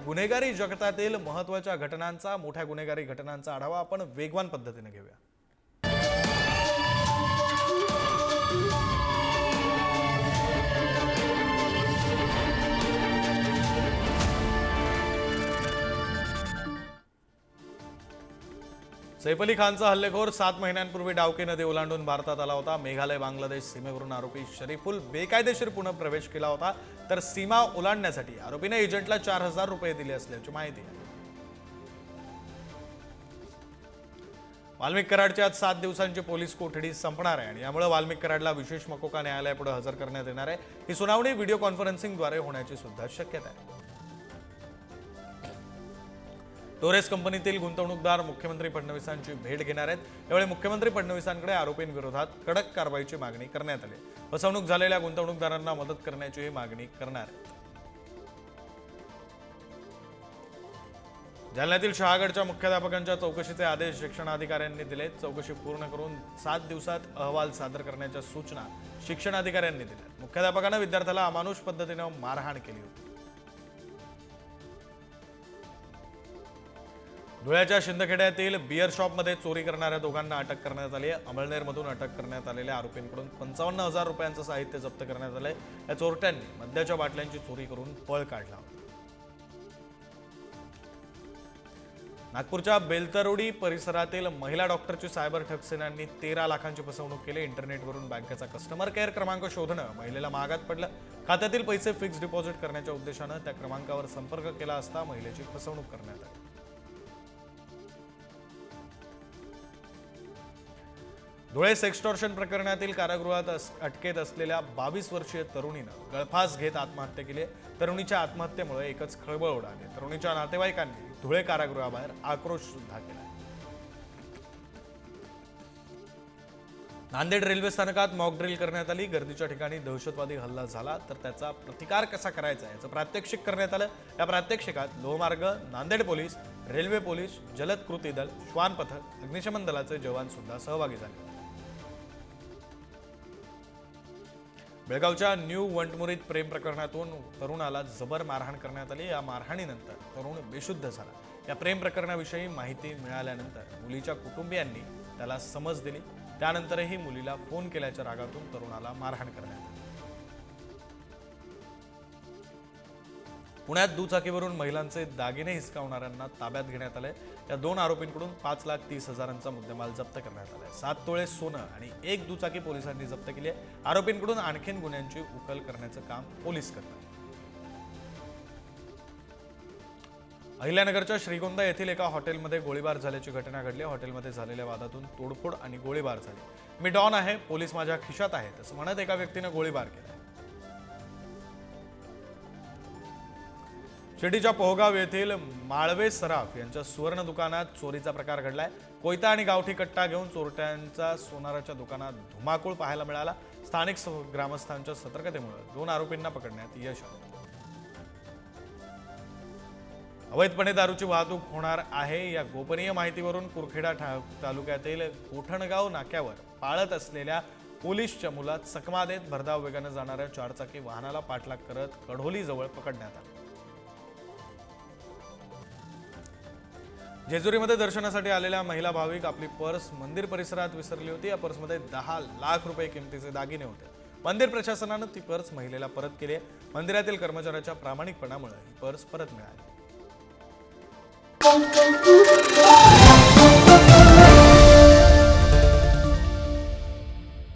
गुन्हेगारी जगतातील महत्त्वाच्या घटनांचा, मोठ्या गुन्हेगारी घटनांचा आढावा आपण वेगवान पद्धतीने घेऊया। सैफ अली खानचा हल्लेखोर 7 महिन्यांपूर्वी डावके नदी ओलांडून भारतात आला होता। मेघालय बांगलादेश सीमेवरून आरोपी शरीफुल बेकायदेशीर पुणे प्रवेश केला होता, तर सीमा ओलांडण्यासाठी आरोपीने एजंटला 4000 रुपये दिले असल्याची माहिती आहे। वाल्मिक कराडची आज 7 दिवसांची पोलीस कोठडी संपणार आहे आणि यामुळे वाल्मिक कराडला विशेष मकोका न्यायालयापुढे हजर करण्यात येणार आहे। ही सुनावणी व्हिडिओ कॉन्फरन्सिंगद्वारे होण्याची सुद्धा शक्यता आहे। टोरेस कंपनीतील गुंतवणूकदार मुख्यमंत्री फडणवीसांची भेट घेणार आहेत। यावेळी मुख्यमंत्री फडणवीसांकडे आरोपींविरोधात कडक कारवाईची मागणी करण्यात आली। फसवणूक झालेल्या गुंतवणूकदारांना मदत करण्याची मागणी करणार आहेत। जालन्यातील शहागडच्या मुख्याध्यापकांच्या चौकशीचे आदेश शिक्षणाधिकाऱ्यांनी दिले। चौकशी पूर्ण करून 7 दिवसात अहवाल सादर करण्याच्या सूचना शिक्षणाधिकाऱ्यांनी दिल्या। मुख्याध्यापकांना विद्यार्थ्याला अमानुष पद्धतीने मारहाण केली होती। धुळ्याच्या शिंदखेड्यातील बियर शॉपमध्ये चोरी करणाऱ्या दोघांना अटक करण्यात आली आहे। अमळनेरमधून अटक करण्यात आलेल्या आरोपींकडून 55,000 रुपयांचं साहित्य जप्त करण्यात आलंय। या चोरट्यांनी मद्याच्या बाटल्यांची चोरी करून पळ काढला होता। नागपूरच्या बेलतरोडी परिसरातील महिला डॉक्टरची सायबर ठगसेनांनी 13 लाखांची फसवणूक केली। इंटरनेटवरून बँकेचा कस्टमर केअर क्रमांक शोधणं महिलेला महागात पडलं। खात्यातील पैसे फिक्स डिपॉझिट करण्याच्या उद्देशानं त्या क्रमांकावर संपर्क केला असता महिलेची फसवणूक करण्यात आली। धुळे सेक्सटॉर्शन प्रकरणातील कारागृहात अटकेत असलेल्या 22 वर्षीय तरुणीनं गळफास घेत आत्महत्या केली। तरुणीच्या आत्महत्येमुळे एकच खळबळ उडाली। तरुणीच्या नातेवाईकांनी धुळे कारागृहाबाहेर आक्रोश सुद्धा केला। नांदेड रेल्वे स्थानकात मॉक ड्रिल करण्यात आली। गर्दीच्या ठिकाणी दहशतवादी हल्ला झाला तर त्याचा प्रतिकार कसा करायचा याचं प्रात्यक्षिक करण्यात आलं। या प्रात्यक्षिकात लोहमार्ग, नांदेड पोलीस, रेल्वे पोलीस, जलद कृती दल, श्वान पथक, अग्निशमन दलाचे जवान सुद्धा सहभागी झाले। बेळगावच्या न्यू वंटमुरीत प्रेम प्रकरणातून तरुणाला जबर मारहाण करण्यात आली। या मारहाणीनंतर तरुण बेशुद्ध झाला। या प्रेम प्रकरणाविषयी माहिती मिळाल्यानंतर मुलीच्या कुटुंबियांनी त्याला समज दिली। त्यानंतरही मुलीला फोन केल्याच्या रागातून तरुणाला मारहाण करण्यात आली। पुण्यात दुचाकीवरून महिलांचे दागिने हिसकावणाऱ्यांना ताब्यात घेण्यात आले। या 2 आरोपींकडून 5,30,000चा मुद्देमाल जप्त करण्यात आलाय। 7 तोळे सोनं आणि 1 दुचाकी पोलिसांनी जप्त केली आहे। आरोपींकडून आणखीन गुन्ह्यांची उकल करण्याचं काम पोलीस करतात। अहिल्यानगरच्या श्रीगोंदा येथील एका हॉटेलमध्ये गोळीबार झाल्याची घटना घडली। हॉटेलमध्ये झालेल्या वादातून तोडफोड आणि गोळीबार झाली। मी डॉन आहे, पोलीस माझ्या खिशात आहेत असं म्हणत एका व्यक्तीने गोळीबार केला। शिर्डीच्या पोहगाव येथील माळवे सराफ यांच्या सुवर्ण दुकानात चोरीचा प्रकार घडलाय। कोयता आणि गावठी कट्टा घेऊन चोरट्यांचा सोनाराच्या दुकानात धुमाकूळ पाहायला मिळाला। स्थानिक ग्रामस्थांच्या सतर्कतेमुळे 2 आरोपींना पकडण्यात यश आलं। अवैधपणे दारूची वाहतूक होणार आहे या गोपनीय माहितीवरून कुरखेडा तालुक्यातील कोठणगाव नाक्यावर पाळत असलेल्या पोलीसच्या मुलात चकमा देत भरधाव वेगाने जाणाऱ्या 4 चाकी वाहनाला पाठलाग करत कढोली जवळ पकडण्यात आले। जेजुरीमध्ये दर्शनासाठी आलेल्या महिला भाविक आपली पर्स मंदिर परिसरात विसरली होती। या पर्समध्ये 10 लाख रुपये किमतीचे दागिने होते। मंदिर प्रशासनानं ती पर्स महिलेला परत केली आहे। मंदिरातील कर्मचाऱ्याच्या प्रामाणिकपणामुळे ही पर्स परत मिळाली।